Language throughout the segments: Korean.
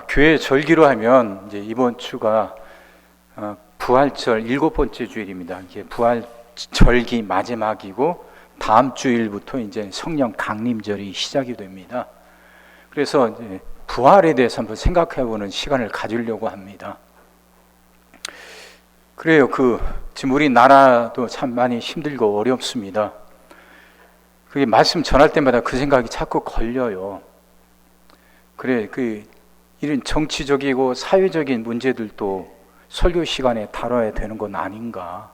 교회 절기로 하면 이제 이번 주가 부활절 7번째 주일입니다. 이게 부활절기 마지막이고 다음 주일부터 이제 성령 강림절이 시작이 됩니다. 그래서 이제 부활에 대해서 한번 생각해보는 시간을 가지려고 합니다. 그래요. 지금 우리나라도 참 많이 힘들고 어렵습니다. 그게 말씀 전할 때마다 그 생각이 자꾸 걸려요. 그래, 이런 정치적이고 사회적인 문제들도 설교 시간에 다뤄야 되는 건 아닌가.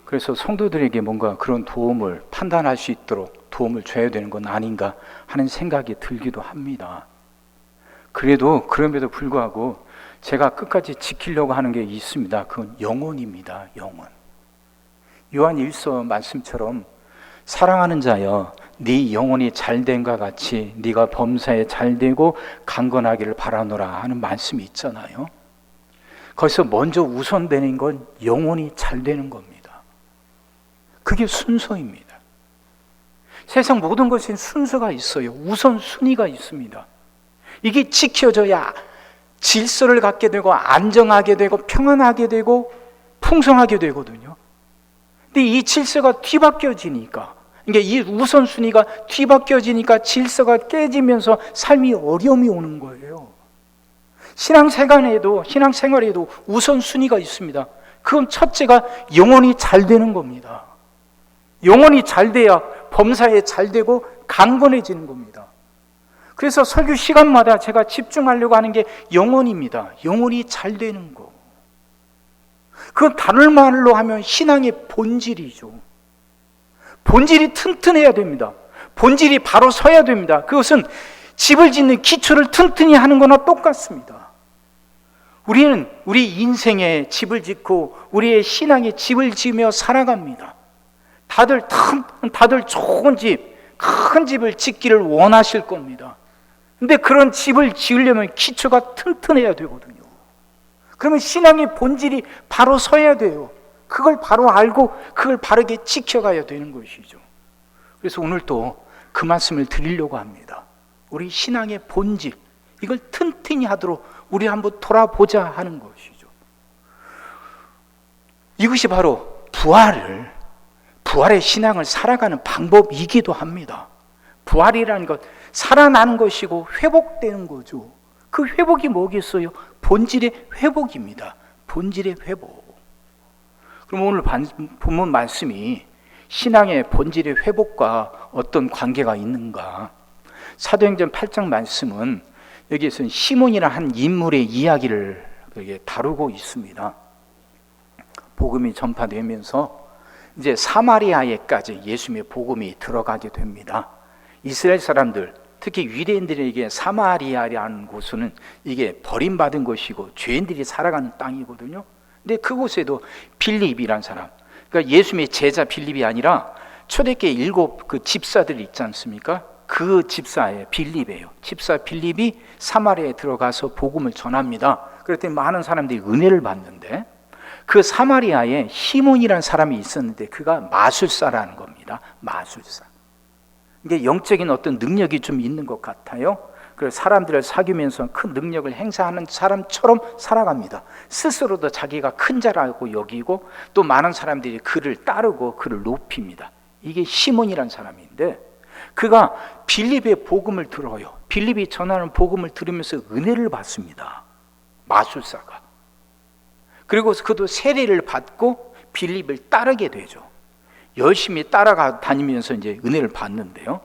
그래서 성도들에게 뭔가 그런 도움을 판단할 수 있도록 도움을 줘야 되는 건 아닌가 하는 생각이 들기도 합니다. 그럼에도 불구하고 제가 끝까지 지키려고 하는 게 있습니다. 그건 영혼입니다. 영혼. 요한 1서 말씀처럼 사랑하는 자여 네 영혼이 잘된과 같이 네가 범사에 잘되고 강건하기를 바라노라 하는 말씀이 있잖아요. 거기서 먼저 우선되는 건 영혼이 잘되는 겁니다. 그게 순서입니다. 세상 모든 것엔 순서가 있어요. 우선순위가 있습니다. 이게 지켜져야 질서를 갖게 되고 안정하게 되고 평안하게 되고 풍성하게 되거든요. 근데 이 질서가 뒤바뀌어지니까, 그러니까 이 우선순위가 뒤바뀌어지니까 질서가 깨지면서 삶이 어려움이 오는 거예요. 신앙생활에도 우선순위가 있습니다. 그건 첫째가 영혼이 잘 되는 겁니다. 영혼이 잘 돼야 범사에 잘 되고 강건해지는 겁니다. 그래서 설교 시간마다 제가 집중하려고 하는 게 영혼입니다. 영혼이 잘 되는 거. 그건 다른 말로 하면 신앙의 본질이죠. 본질이 튼튼해야 됩니다. 본질이 바로 서야 됩니다. 그것은 집을 짓는 기초를 튼튼히 하는 거나 똑같습니다. 우리는 우리 인생에 집을 짓고 우리의 신앙에 집을 지으며 살아갑니다. 다들 좋은 집, 큰 집을 짓기를 원하실 겁니다. 근데 그런 집을 지으려면 기초가 튼튼해야 되거든요. 그러면 신앙의 본질이 바로 서야 돼요. 그걸 바로 알고 그걸 바르게 지켜가야 되는 것이죠. 그래서 오늘 또 그 말씀을 드리려고 합니다. 우리 신앙의 본질, 이걸 튼튼히 하도록 우리 한번 돌아보자 하는 것이죠. 이것이 바로 부활의 신앙을 살아가는 방법이기도 합니다. 부활이라는 것, 살아나는 것이고 회복되는 거죠. 그 회복이 뭐겠어요? 본질의 회복입니다. 본질의 회복. 그럼 오늘 본문 말씀이 신앙의 본질의 회복과 어떤 관계가 있는가? 사도행전 8장 말씀은 여기에서는 시몬이라는 한 인물의 이야기를 다루고 있습니다. 복음이 전파되면서 이제 사마리아에까지 예수님의 복음이 들어가게 됩니다. 이스라엘 사람들, 특히 유대인들에게 사마리아라는 곳은 이게 버림받은 곳이고 죄인들이 살아가는 땅이거든요. 근데 그곳에도 빌립이란 사람, 그러니까 예수님의 제자 빌립이 아니라 초대교회 7 집사들이 있지 않습니까? 그 집사의 빌립이에요. 집사 빌립이 사마리아에 들어가서 복음을 전합니다. 그랬더니 많은 사람들이 은혜를 받는데, 그 사마리아에 시몬이라는 사람이 있었는데 그가 마술사라는 겁니다. 마술사. 이게 영적인 어떤 능력이 좀 있는 것 같아요. 그래서 사람들을 사귀면서 큰 능력을 행사하는 사람처럼 살아갑니다. 스스로도 자기가 큰 자라고 여기고 또 많은 사람들이 그를 따르고 그를 높입니다. 이게 시몬이라는 사람인데, 그가 빌립의 복음을 들어요. 빌립이 전하는 복음을 들으면서 은혜를 받습니다. 마술사가. 그리고 그도 세례를 받고 빌립을 따르게 되죠. 열심히 따라가 다니면서 이제 은혜를 받는데요.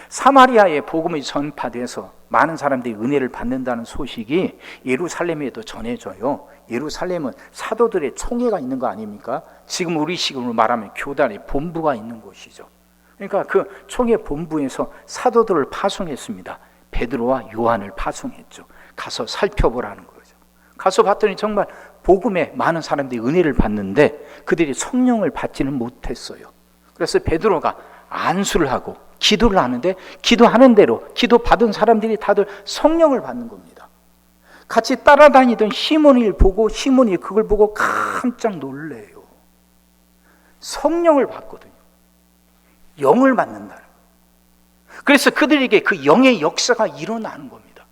사마리아의 복음이 전파돼서 많은 사람들이 은혜를 받는다는 소식이 예루살렘에도 전해져요. 예루살렘은 사도들의 총회가 있는 거 아닙니까? 지금 우리 식으로 말하면 교단의 본부가 있는 곳이죠. 그러니까 그 총회 본부에서 사도들을 파송했습니다. 베드로와 요한을 파송했죠. 가서 살펴보라는 거죠. 가서 봤더니 정말 복음에 많은 사람들이 은혜를 받는데 그들이 성령을 받지는 못했어요. 그래서 베드로가 안수를 하고 기도를 하는데, 기도하는 대로 기도 받은 사람들이 다들 성령을 받는 겁니다. 같이 따라다니던 시몬을 보고, 시몬이 그걸 보고 깜짝 놀래요. 성령을 받거든요. 영을 받는다는 거예요. 그래서 그들에게 그 영의 역사가 일어나는 겁니다.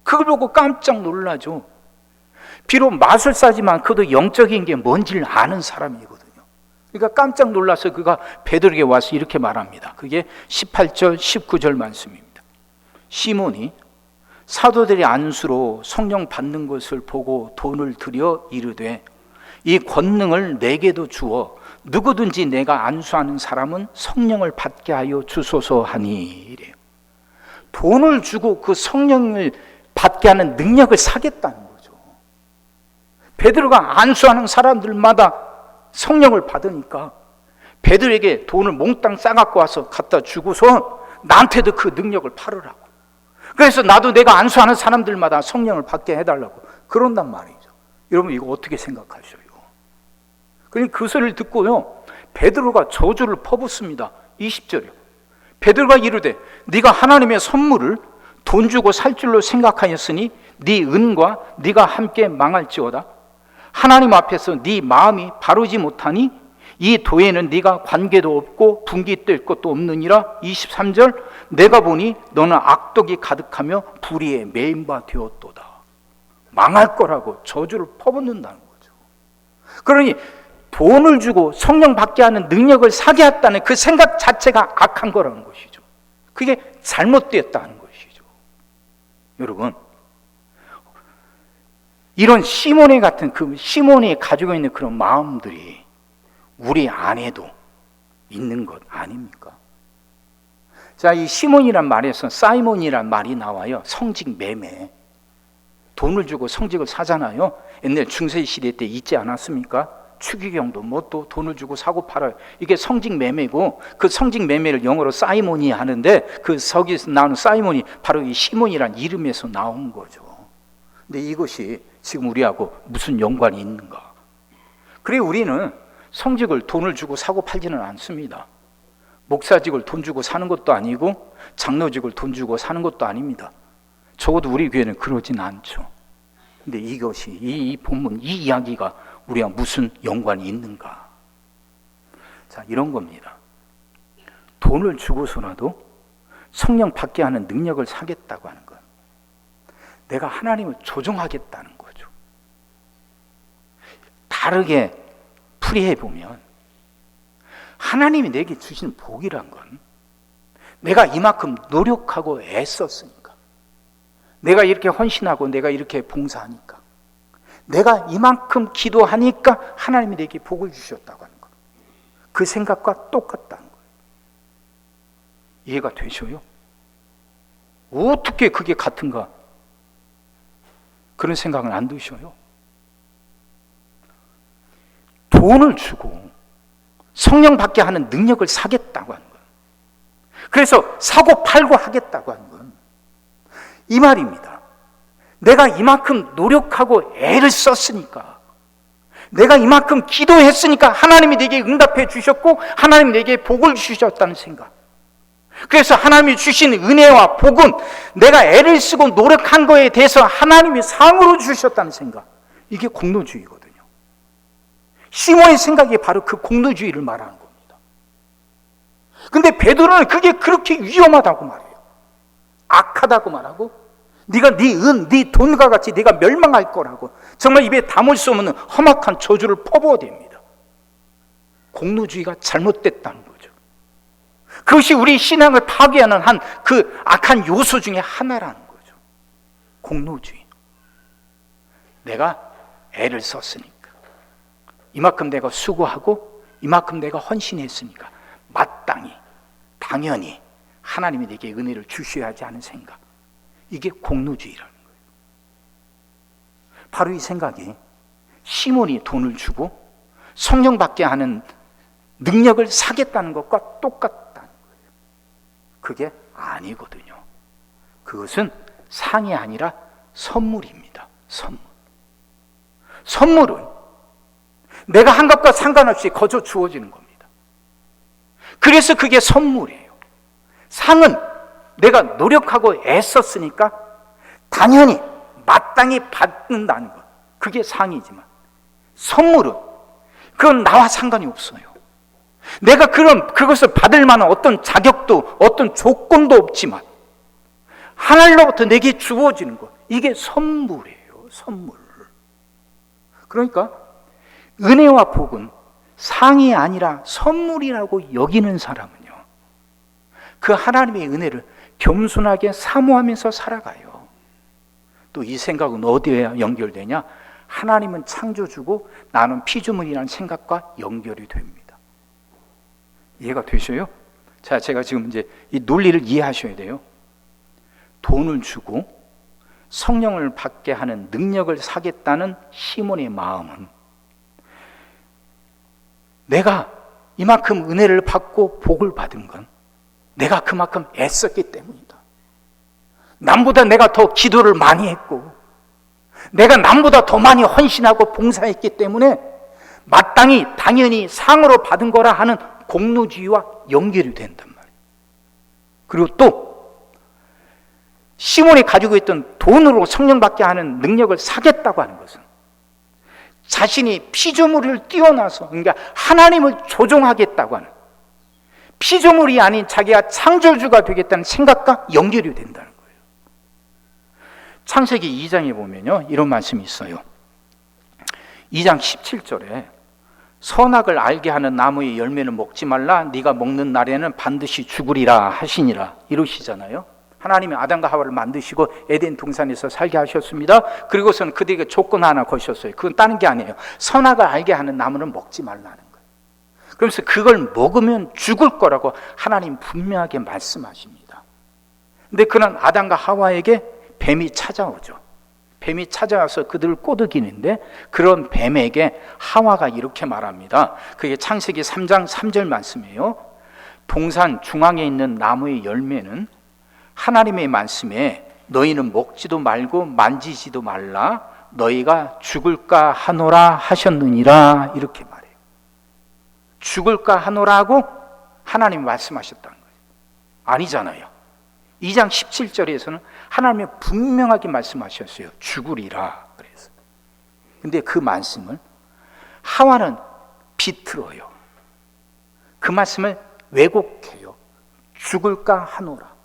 그걸 보고 깜짝 놀라죠. 비록 마술사지만 그도 영적인 게 뭔지를 아는 사람이거든요. 그러니까 깜짝 놀라서 그가 베드로에게 와서 이렇게 말합니다. 그게 18절 19절 말씀입니다. 시몬이 사도들이 안수로 성령 받는 것을 보고 돈을 들여 이르되 이 권능을 내게도 주어 누구든지 내가 안수하는 사람은 성령을 받게 하여 주소서 하니 이래요. 돈을 주고 그 성령을 받게 하는 능력을 사겠다는 거죠. 베드로가 안수하는 사람들마다 성령을 받으니까 베드로에게 돈을 몽땅 싸갖고 와서 갖다 주고서 나한테도 그 능력을 팔으라고. 그래서 나도 내가 안수하는 사람들마다 성령을 받게 해달라고 그런단 말이죠. 여러분 이거 어떻게 생각하셔요? 그러니까 그 소리를 듣고요, 베드로가 저주를 퍼붓습니다. 20절이요. 베드로가 이르되 네가 하나님의 선물을 돈 주고 살 줄로 생각하였으니 네 은과 네가 함께 망할지어다. 하나님 앞에서 네 마음이 바르지 못하니 이 도에는 네가 관계도 없고 분기 뗄 것도 없느니라. 23절 내가 보니 너는 악독이 가득하며 불의에 매인 바 되었도다. 망할 거라고 저주를 퍼붓는다는 거죠. 그러니 돈을 주고 성령 받게 하는 능력을 사게 했다는 그 생각 자체가 악한 거라는 것이죠. 그게 잘못되었다는 것이죠. 여러분, 이런 시몬의 같은 그 시몬이 가지고 있는 그런 마음들이 우리 안에도 있는 것 아닙니까? 자, 이 시몬이란 말에서 사이몬이란 말이 나와요. 성직 매매. 돈을 주고 성직을 사잖아요. 옛날 중세시대 때 있지 않았습니까? 추기경도 뭐 또 돈을 주고 사고 팔아요. 이게 성직 매매고, 그 성직 매매를 영어로 사이몬이 하는데 그 서기에서 나오는 사이몬이 바로 이 시몬이란 이름에서 나온 거죠. 근데 이것이 지금 우리하고 무슨 연관이 있는가? 그래, 우리는 성직을 돈을 주고 사고 팔지는 않습니다. 목사직을 돈 주고 사는 것도 아니고 장로직을 돈 주고 사는 것도 아닙니다. 적어도 우리 교회는 그러진 않죠. 근데 이것이 이 본문, 이 이야기가 우리와 무슨 연관이 있는가? 자, 이런 겁니다. 돈을 주고서라도 성령 받게 하는 능력을 사겠다고 하는 것. 내가 하나님을 조종하겠다는 거죠. 다르게 풀이해 보면 하나님이 내게 주신 복이란 건 내가 이만큼 노력하고 애썼으니까, 내가 이렇게 헌신하고 내가 이렇게 봉사하니까, 내가 이만큼 기도하니까 하나님이 내게 복을 주셨다고 하는 것. 그 생각과 똑같다는 거예요. 이해가 되셔요? 어떻게 그게 같은가? 그런 생각은 안 드셔요? 돈을 주고 성령 받게 하는 능력을 사겠다고 하는 거예요. 그래서 사고 팔고 하겠다고 하는 건 이 말입니다. 내가 이만큼 노력하고 애를 썼으니까, 내가 이만큼 기도했으니까 하나님이 내게 응답해 주셨고 하나님이 내게 복을 주셨다는 생각. 그래서 하나님이 주신 은혜와 복은 내가 애를 쓰고 노력한 거에 대해서 하나님이 상으로 주셨다는 생각. 이게 공로주의거든요. 시몬의 생각이 바로 그 공로주의를 말하는 겁니다. 근데 베드로는 그게 그렇게 위험하다고 말해요. 악하다고 말하고, 네가 네 은, 네 돈과 같이 네가 멸망할 거라고 정말 입에 담을 수 없는 험악한 저주를 퍼부어댑니다. 공로주의가 잘못됐다는 거죠. 그것이 우리 신앙을 파괴하는 한 그 악한 요소 중에 하나라는 거죠. 공로주의. 내가 애를 썼으니까, 이만큼 내가 수고하고 이만큼 내가 헌신했으니까 마땅히, 당연히 하나님이 내게 은혜를 주셔야 하지 않은 생각. 이게 공로주의라는 거예요. 바로 이 생각이 시몬이 돈을 주고 성령 받게 하는 능력을 사겠다는 것과 똑같다는 거예요. 그게 아니거든요. 그것은 상이 아니라 선물입니다. 선물. 선물은 내가 한 것과 상관없이 거저 주어지는 겁니다. 그래서 그게 선물이에요. 상은 내가 노력하고 애썼으니까 당연히 마땅히 받는다는 것. 그게 상이지만 선물은 그건 나와 상관이 없어요. 내가 그것을 받을 만한 어떤 자격도 어떤 조건도 없지만 하늘로부터 내게 주어지는 것. 이게 선물이에요. 선물. 그러니까 은혜와 복은 상이 아니라 선물이라고 여기는 사람은요, 그 하나님의 은혜를 겸손하게 사모하면서 살아가요. 또 이 생각은 어디에 연결되냐? 하나님은 창조주고 나는 피조물이라는 생각과 연결이 됩니다. 이해가 되셔요? 자, 제가 지금 이제 이 논리를 이해하셔야 돼요. 돈을 주고 성령을 받게 하는 능력을 사겠다는 시몬의 마음은 내가 이만큼 은혜를 받고 복을 받은 건 내가 그만큼 애썼기 때문이다. 남보다 내가 더 기도를 많이 했고 내가 남보다 더 많이 헌신하고 봉사했기 때문에 마땅히 당연히 상으로 받은 거라 하는 공로주의와 연결이 된단 말이에요. 그리고 또 시몬이 가지고 있던 돈으로 성령 받게 하는 능력을 사겠다고 하는 것은 자신이 피조물을 뛰어나서, 그러니까 하나님을 조종하겠다고 하는, 피조물이 아닌 자기가 창조주가 되겠다는 생각과 연결이 된다는 거예요. 창세기 2장에 보면요, 이런 말씀이 있어요. 2장 17절에 선악을 알게 하는 나무의 열매는 먹지 말라, 네가 먹는 날에는 반드시 죽으리라 하시니라, 이러시잖아요. 하나님이 아담과 하와를 만드시고 에덴 동산에서 살게 하셨습니다. 그리고서는 그들에게 조건 하나 거셨어요. 그건 다른 게 아니에요. 선악을 알게 하는 나무는 먹지 말라는 거예요. 그러면서 그걸 먹으면 죽을 거라고 하나님 분명하게 말씀하십니다. 근데 그는 아담과 하와에게 뱀이 찾아오죠. 뱀이 찾아와서 그들을 꼬드기는데, 그런 뱀에게 하와가 이렇게 말합니다. 그게 창세기 3장 3절 말씀이에요. 동산 중앙에 있는 나무의 열매는 하나님의 말씀에 너희는 먹지도 말고 만지지도 말라, 너희가 죽을까 하노라 하셨느니라, 이렇게 말해요. 죽을까 하노라고 하나님이 말씀하셨다는 거예요. 아니잖아요. 2장 17절에서는 하나님이 분명하게 말씀하셨어요. 죽으리라. 그래서. 근데 그 말씀을 하와는 비틀어요. 그 말씀을 왜곡해요. 죽을까 하노라.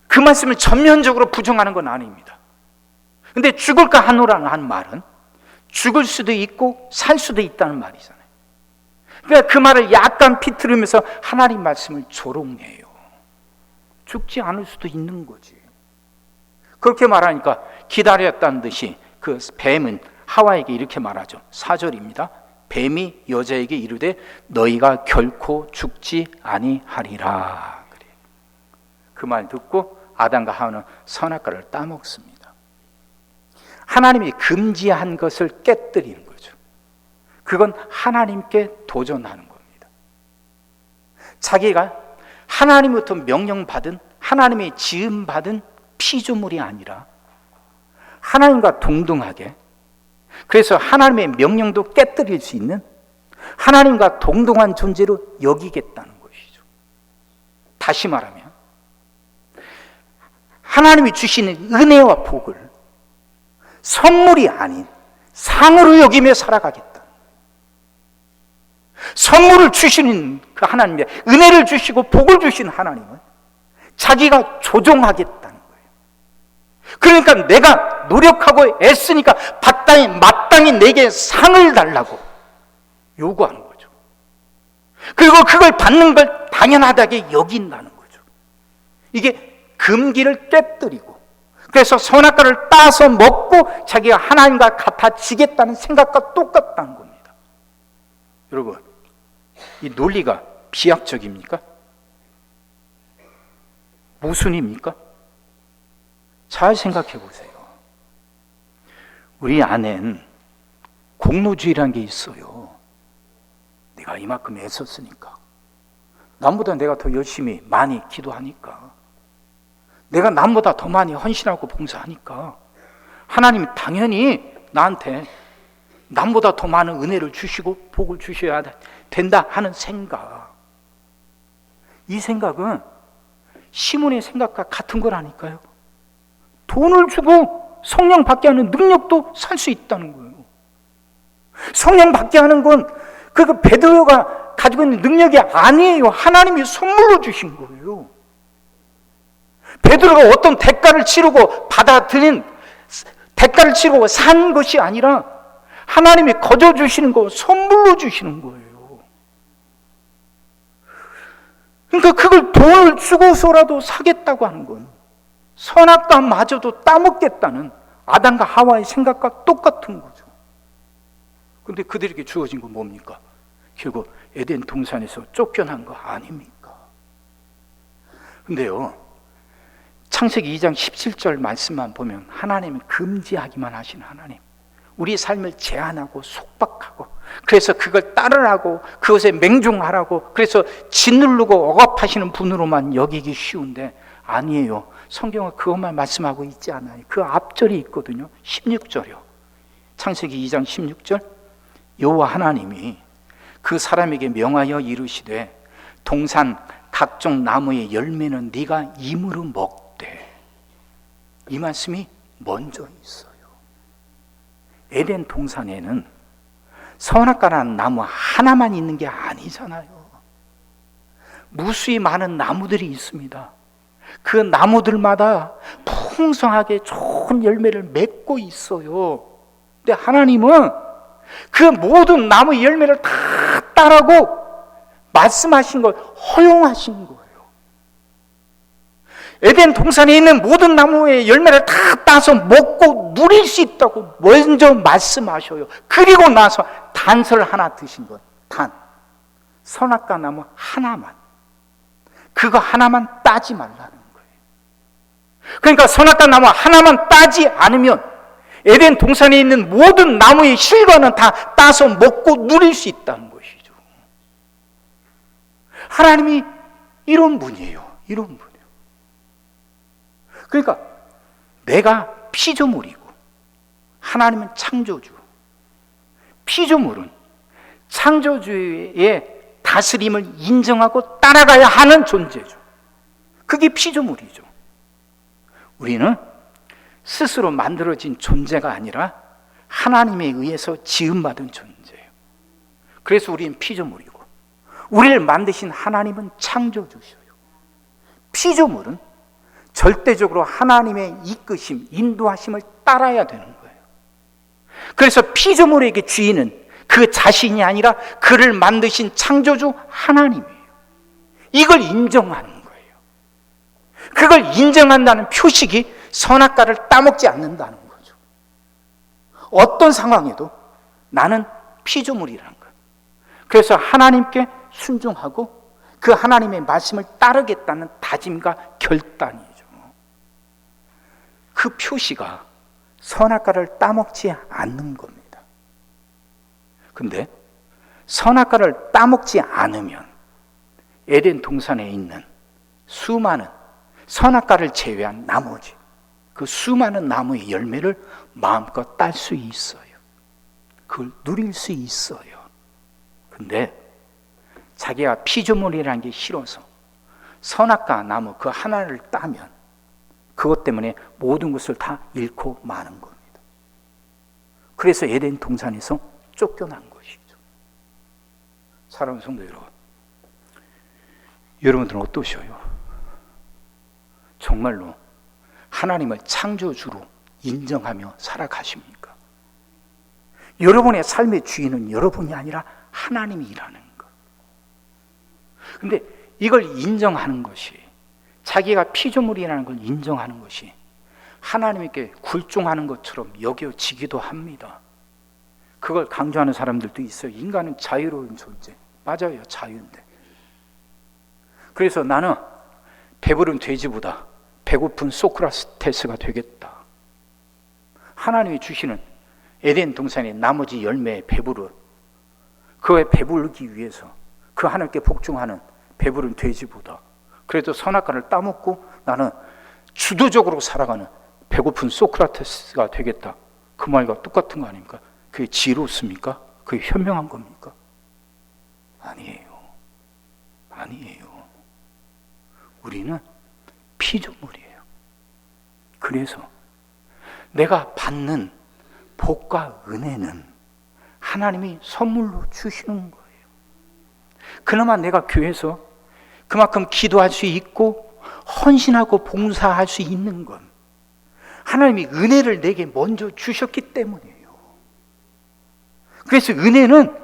그 말씀을 전면적으로 부정하는 건 아닙니다. 근데 죽을까 하노라는 말은 죽을 수도 있고 살 수도 있다는 말이잖아요. 그러니까 그 말을 약간 비틀으면서 하나님 말씀을 조롱해요. 죽지 않을 수도 있는 거지. 그렇게 말하니까 기다렸다는 듯이 그 뱀은 하와에게 이렇게 말하죠. 4절입니다. 뱀이 여자에게 이르되 너희가 결코 죽지 아니하리라. 그 말 듣고 아담과 하와는 선악과를 따먹습니다. 하나님이 금지한 것을 깨뜨리는 거죠. 그건 하나님께 도전하는 겁니다. 자기가 하나님부터 명령받은, 하나님의 지음받은 피조물이 아니라 하나님과 동등하게, 그래서 하나님의 명령도 깨뜨릴 수 있는 하나님과 동등한 존재로 여기겠다는 것이죠. 다시 말하면 하나님이 주시는 은혜와 복을 선물이 아닌 상으로 여기며 살아가겠다. 선물을 주시는 그 하나님의, 은혜를 주시고 복을 주시는 하나님은 자기가 조종하겠다는 거예요. 그러니까 내가 노력하고 애쓰니까 마땅히 내게 상을 달라고 요구하는 거죠. 그리고 그걸 받는 걸 당연하다게 여긴다는 거죠. 이게 금기를 깨뜨리고, 그래서 선악과를 따서 먹고 자기가 하나님과 같아지겠다는 생각과 똑같다는 겁니다. 여러분, 이 논리가 비약적입니까? 모순입니까? 잘 생각해 보세요. 우리 안엔 공로주의라는 게 있어요. 내가 이만큼 애썼으니까, 남보다 내가 더 열심히 많이 기도하니까, 내가 남보다 더 많이 헌신하고 봉사하니까 하나님이 당연히 나한테 남보다 더 많은 은혜를 주시고 복을 주셔야 된다 하는 생각. 이 생각은 시몬의 생각과 같은 거라니까요. 돈을 주고 성령 받게 하는 능력도 살 수 있다는 거예요. 성령 받게 하는 건 그 베드로가 가지고 있는 능력이 아니에요. 하나님이 선물로 주신 거예요. 베드로가 어떤 대가를 치르고 대가를 치르고 산 것이 아니라 하나님이 거저 주시는 거, 선물로 주시는 거예요. 그러니까 그걸 돈을 주고서라도 사겠다고 하는 건 선악과마저도 따먹겠다는 아담과 하와의 생각과 똑같은 거죠. 그런데 그들에게 주어진 건 뭡니까? 결국 에덴 동산에서 쫓겨난 거 아닙니까? 근데요, 창세기 2장 17절 말씀만 보면 하나님은 금지하기만 하신 하나님, 우리 삶을 제한하고 속박하고, 그래서 그걸 따르라고, 그것에 맹종하라고, 그래서 짓누르고 억압하시는 분으로만 여기기 쉬운데 아니에요. 성경은 그것만 말씀하고 있지 않아요. 그 앞절이 있거든요. 16절이요. 창세기 2장 16절, 여호와 하나님이 그 사람에게 명하여 이르시되 동산 각종 나무의 열매는 네가 임으로 먹되. 이 말씀이 먼저 있어요. 에덴 동산에는 선악과라는 나무 하나만 있는 게 아니잖아요. 무수히 많은 나무들이 있습니다. 그 나무들마다 풍성하게 좋은 열매를 맺고 있어요. 근데 하나님은 그 모든 나무 열매를 다 따라고 말씀하신 걸 허용하신 거예요. 에덴 동산에 있는 모든 나무의 열매를 다 따서 먹고 누릴 수 있다고 먼저 말씀하셔요. 그리고 나서 단서를 하나 드신 거예요. 선악과 나무 하나만, 그거 하나만 따지 말라는 거예요. 그러니까 선악과 나무 하나만 따지 않으면 에덴 동산에 있는 모든 나무의 실과는 다 따서 먹고 누릴 수 있다는 것이죠. 하나님이 이런 분이에요. 이런 분이에요. 그러니까 내가 피조물이고 하나님은 창조주. 피조물은 창조주의 다스림을 인정하고 따라가야 하는 존재죠. 그게 피조물이죠. 우리는 스스로 만들어진 존재가 아니라 하나님에 의해서 지음받은 존재예요. 그래서 우리는 피조물이고, 우리를 만드신 하나님은 창조주셔요. 피조물은 절대적으로 하나님의 이끄심, 인도하심을 따라야 되는 거예요. 그래서 피조물에게 주인은 그 자신이 아니라 그를 만드신 창조주 하나님이에요. 이걸 인정하는 거예요. 그걸 인정한다는 표식이 선악과를 따먹지 않는다는 거죠. 어떤 상황에도 나는 피조물이라는 거예요. 그래서 하나님께 순종하고 그 하나님의 말씀을 따르겠다는 다짐과 결단이죠. 그 표시가 선악과를 따먹지 않는 겁니다. 근데 선악과를 따먹지 않으면 에덴 동산에 있는 수많은 선악과를 제외한 나머지 그 수많은 나무의 열매를 마음껏 딸 수 있어요. 그걸 누릴 수 있어요. 근데 자기가 피조물이라는 게 싫어서 선악과 나무 그 하나를 따면 그것 때문에 모든 것을 다 잃고 마는 겁니다. 그래서 에덴 동산에서 쫓겨난 것이죠. 사랑하는 성도 여러분, 여러분들은 어떠셔요? 정말로 하나님을 창조주로 인정하며 살아가십니까? 여러분의 삶의 주인은 여러분이 아니라 하나님이라는 것. 근데 이걸 인정하는 것이, 자기가 피조물이라는 걸 인정하는 것이 하나님께 굴종하는 것처럼 여겨지기도 합니다. 그걸 강조하는 사람들도 있어요. 인간은 자유로운 존재. 맞아요, 자유인데. 그래서 나는 배부른 돼지보다 배고픈 소크라테스가 되겠다. 하나님이 주시는 에덴 동산의 나머지 열매에 배부르, 그에 배부르기 위해서 그 하나님께 복종하는 배부른 돼지보다 그래도 선악과를 따먹고 나는 주도적으로 살아가는 배고픈 소크라테스가 되겠다. 그 말과 똑같은 거 아닙니까? 그게 지혜롭습니까? 그게 현명한 겁니까? 아니에요. 아니에요. 우리는 피조물이에요. 그래서 내가 받는 복과 은혜는 하나님이 선물로 주시는 거예요. 그나마 내가 교회에서 그만큼 기도할 수 있고 헌신하고 봉사할 수 있는 건 하나님이 은혜를 내게 먼저 주셨기 때문이에요. 그래서 은혜는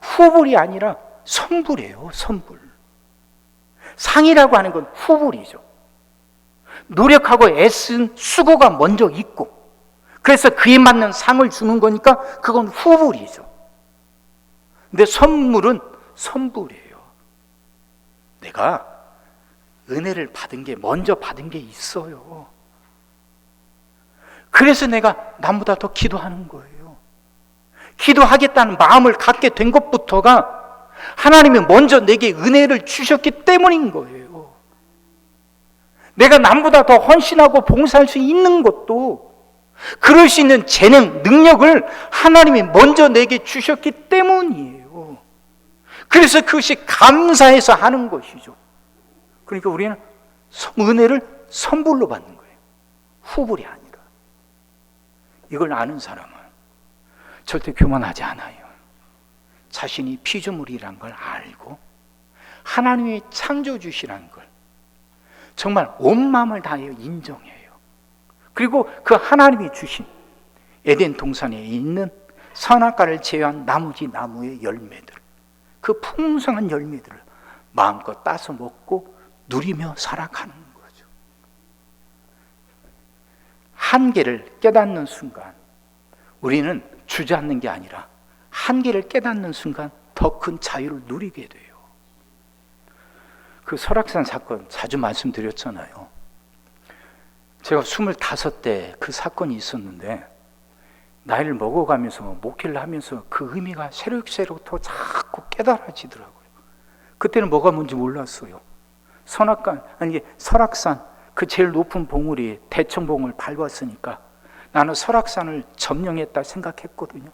후불이 아니라 선불이에요. 선불. 상이라고 하는 건 후불이죠. 노력하고 애쓴 수고가 먼저 있고, 그래서 그에 맞는 상을 주는 거니까 그건 후불이죠. 근데 선물은 선불이에요. 내가 은혜를 받은 게, 먼저 받은 게 있어요. 그래서 내가 남보다 더 기도하는 거예요. 기도하겠다는 마음을 갖게 된 것부터가 하나님이 먼저 내게 은혜를 주셨기 때문인 거예요. 내가 남보다 더 헌신하고 봉사할 수 있는 것도, 그럴 수 있는 재능, 능력을 하나님이 먼저 내게 주셨기 때문이에요. 그래서 그것이 감사해서 하는 것이죠. 그러니까 우리는 은혜를 선불로 받는 거예요. 후불이 아니라. 이걸 아는 사람은 절대 교만하지 않아요. 자신이 피조물이란 걸 알고 하나님의 창조주시라는 걸 정말 온 마음을 다하여 인정해요. 그리고 그 하나님이 주신 에덴 동산에 있는 선악과를 제외한 나머지 나무의 열매들, 그 풍성한 열매들을 마음껏 따서 먹고 누리며 살아가는 거죠. 한계를 깨닫는 순간 우리는 주저앉는 게 아니라 한계를 깨닫는 순간 더 큰 자유를 누리게 돼요. 그 설악산 사건 자주 말씀드렸잖아요. 제가 25대 그 사건이 있었는데 나이를 먹어가면서 목회를 하면서 그 의미가 새록새록 더 자꾸 깨달아지더라고요. 그때는 뭐가 뭔지 몰랐어요. 설악산 그 제일 높은 봉우리 대청봉을 밟았으니까 나는 설악산을 점령했다 생각했거든요.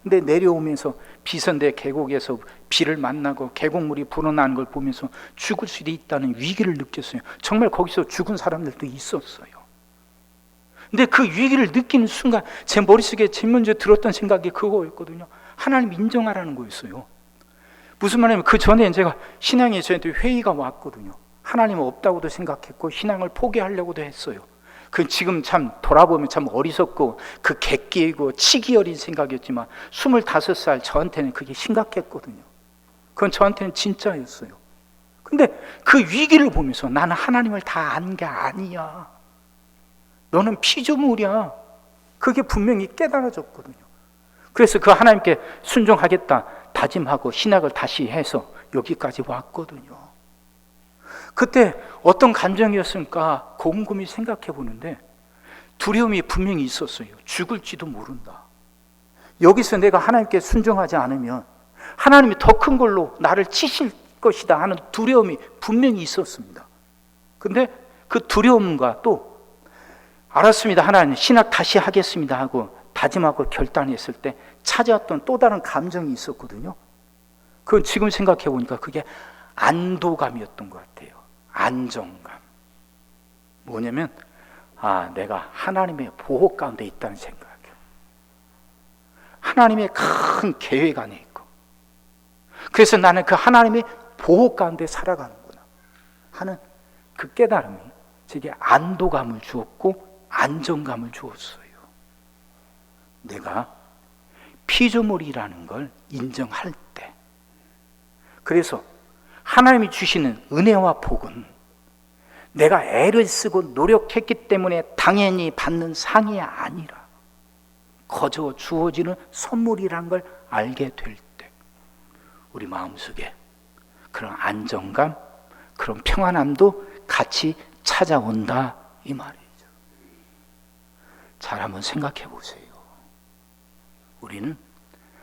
근데 내려오면서 비선대 계곡에서 비를 만나고 계곡물이 불어나는 걸 보면서 죽을 수도 있다는 위기를 느꼈어요. 정말 거기서 죽은 사람들도 있었어요. 근데 그 위기를 느끼는 순간 제 머릿속에 제일 먼저 들었던 생각이 그거였거든요. 하나님 인정하라는 거였어요. 무슨 말이냐면 그 전에 제가 신앙에 저한테 회의가 왔거든요. 하나님은 없다고도 생각했고 신앙을 포기하려고도 했어요. 그 지금 참 돌아보면 참 어리석고 그 객기이고 치기 어린 생각이었지만 25살 저한테는 그게 심각했거든요. 그건 저한테는 진짜였어요. 근데 그 위기를 보면서 나는 하나님을 다 아는 게 아니야. 너는 피조물이야. 그게 분명히 깨달아졌거든요. 그래서 그 하나님께 순종하겠다 다짐하고 신학을 다시 해서 여기까지 왔거든요. 그때 어떤 감정이었을까 곰곰이 생각해 보는데 두려움이 분명히 있었어요. 죽을지도 모른다. 여기서 내가 하나님께 순종하지 않으면 하나님이 더 큰 걸로 나를 치실 것이다 하는 두려움이 분명히 있었습니다. 근데 그 두려움과 또 알았습니다. 하나님 신학 다시 하겠습니다 하고 다짐하고 결단했을 때 찾아왔던 또 다른 감정이 있었거든요. 그건 지금 생각해 보니까 그게 안도감이었던 것 같아요. 안정감. 뭐냐면 내가 하나님의 보호 가운데 있다는 생각이에요. 하나님의 큰 계획 안에 있고, 그래서 나는 그 하나님의 보호 가운데 살아가는구나 하는 그 깨달음이 제게 안도감을 주었고 안정감을 주었어요. 내가 피조물이라는 걸 인정할 때, 그래서 하나님이 주시는 은혜와 복은 내가 애를 쓰고 노력했기 때문에 당연히 받는 상이 아니라 거저 주어지는 선물이라는 걸 알게 될 때 우리 마음속에 그런 안정감, 그런 평안함도 같이 찾아온다 이 말이죠. 잘 한번 생각해 보세요. 우리는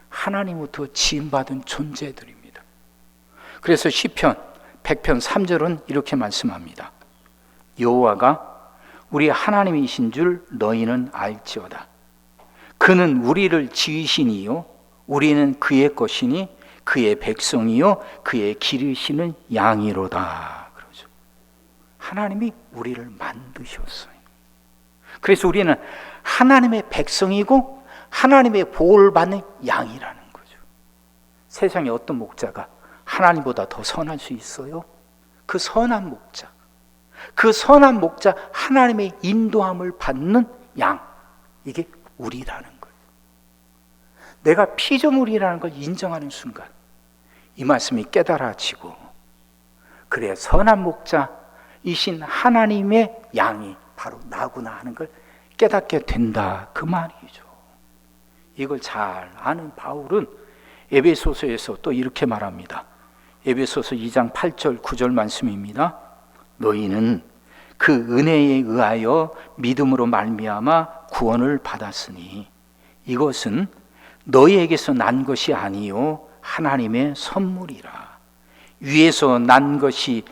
하나님부터 지음받은 존재들입니다. 그래서 시편 100편 3절은 이렇게 말씀합니다. 여호와가 우리 하나님이신 줄 너희는 알지어다. 그는 우리를 지으시니요 우리는 그의 것이니 그의 백성이요 그의 기르시는 양이로다. 그러죠. 하나님이 우리를 만드셨어요. 그래서 우리는 하나님의 백성이고 하나님의 보호를 받는 양이라는 거죠. 세상에 어떤 목자가 하나님보다 더 선할 수 있어요? 그 선한 목자, 그 선한 목자 하나님의 인도함을 받는 양, 이게 우리라는 거예요. 내가 피조물이라는 걸 인정하는 순간 이 말씀이 깨달아지고, 그래 선한 목자이신 하나님의 양이 바로 나구나 하는 걸 깨닫게 된다, 그 말이죠. 이걸 잘 아는 바울은 에베소서에서 또 이렇게 말합니다. 에베소서 2장 8절 9절 말씀입니다. 너희는 그 은혜에 의하여 믿음으로 말미암아 구원을 받았으니 이것은 너희에게서 난 것이 아니요 하나님의 선물이라. 위에서 난 것이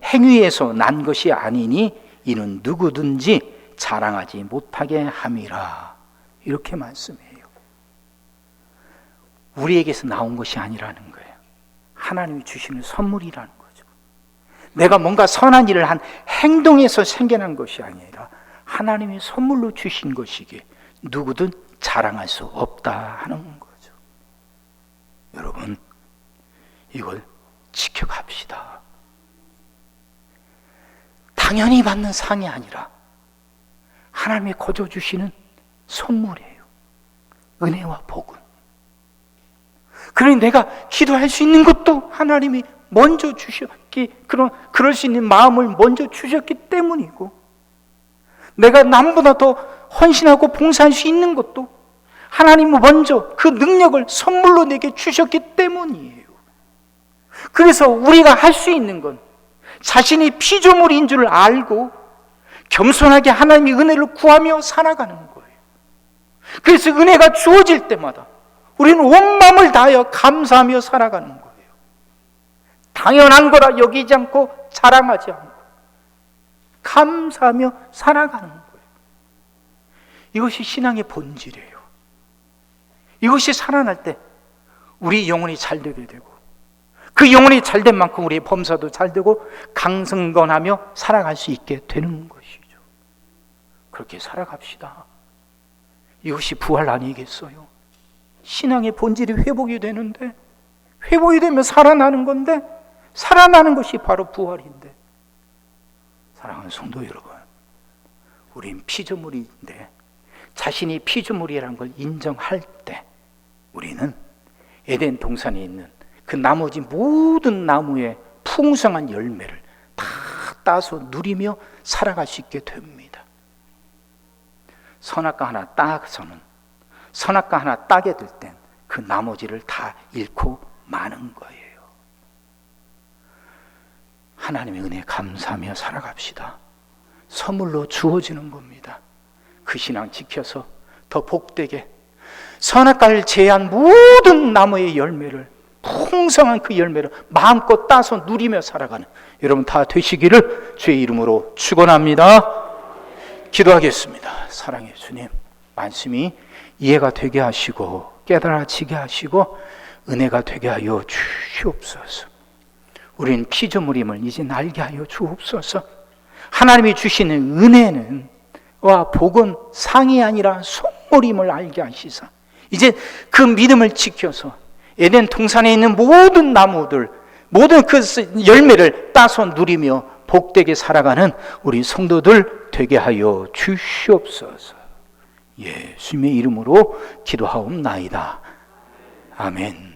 행위에서 난 것이 아니니 이는 누구든지 자랑하지 못하게 함이라. 이렇게 말씀해요. 우리에게서 나온 것이 아니라는 거예요. 하나님이 주시는 선물이라는 거죠. 내가 뭔가 선한 일을 한 행동에서 생겨난 것이 아니라 하나님이 선물로 주신 것이기에 누구든 자랑할 수 없다 하는 거죠. 여러분, 이걸 지켜갑시다. 당연히 받는 상이 아니라 하나님이 거저 주시는 선물이에요. 은혜와 복은. 그러니 내가 기도할 수 있는 것도 하나님이 먼저 주셨기, 그럴 수 있는 마음을 먼저 주셨기 때문이고, 내가 남보다 더 헌신하고 봉사할 수 있는 것도 하나님이 먼저 그 능력을 선물로 내게 주셨기 때문이에요. 그래서 우리가 할 수 있는 건 자신이 피조물인 줄 알고 겸손하게 하나님의 은혜를 구하며 살아가는 거예요. 그래서 은혜가 주어질 때마다 우리는 온 마음을 다하여 감사하며 살아가는 거예요. 당연한 거라 여기지 않고 자랑하지 않고 감사하며 살아가는 거예요. 이것이 신앙의 본질이에요. 이것이 살아날 때 우리 영혼이 잘 되게 되고, 그 영혼이 잘된 만큼 우리의 범사도 잘 되고 강승건하며 살아갈 수 있게 되는 것이죠. 그렇게 살아갑시다. 이것이 부활 아니겠어요? 신앙의 본질이 회복이 되는데, 회복이 되면 살아나는 건데, 살아나는 것이 바로 부활인데, 사랑하는 성도 여러분, 우린 피조물인데 자신이 피조물이라는 걸 인정할 때 우리는 에덴 동산에 있는 그 나머지 모든 나무의 풍성한 열매를 다 따서 누리며 살아갈 수 있게 됩니다. 선악과 하나 따서는, 선악과 하나 따게 될 땐 그 나머지를 다 잃고 마는 거예요. 하나님의 은혜에 감사하며 살아갑시다. 선물로 주어지는 겁니다. 그 신앙 지켜서 더 복되게 선악과를 제한 모든 나무의 열매를, 풍성한 그 열매를 마음껏 따서 누리며 살아가는 여러분 다 되시기를 주의 이름으로 축원합니다. 기도하겠습니다. 사랑의 주님, 말씀이 이해가 되게 하시고 깨달아지게 하시고 은혜가 되게 하여 주시옵소서. 우리는 피조물임을 이제 알게 하여 주옵소서. 하나님이 주시는 은혜는 와 복은 상이 아니라 선물임을 알게 하시사 이제 그 믿음을 지켜서 에덴 동산에 있는 모든 나무들, 모든 그 열매를 따서 누리며 복되게 살아가는 우리 성도들 되게 하여 주시옵소서. 예수님의 이름으로 기도하옵나이다. 아멘.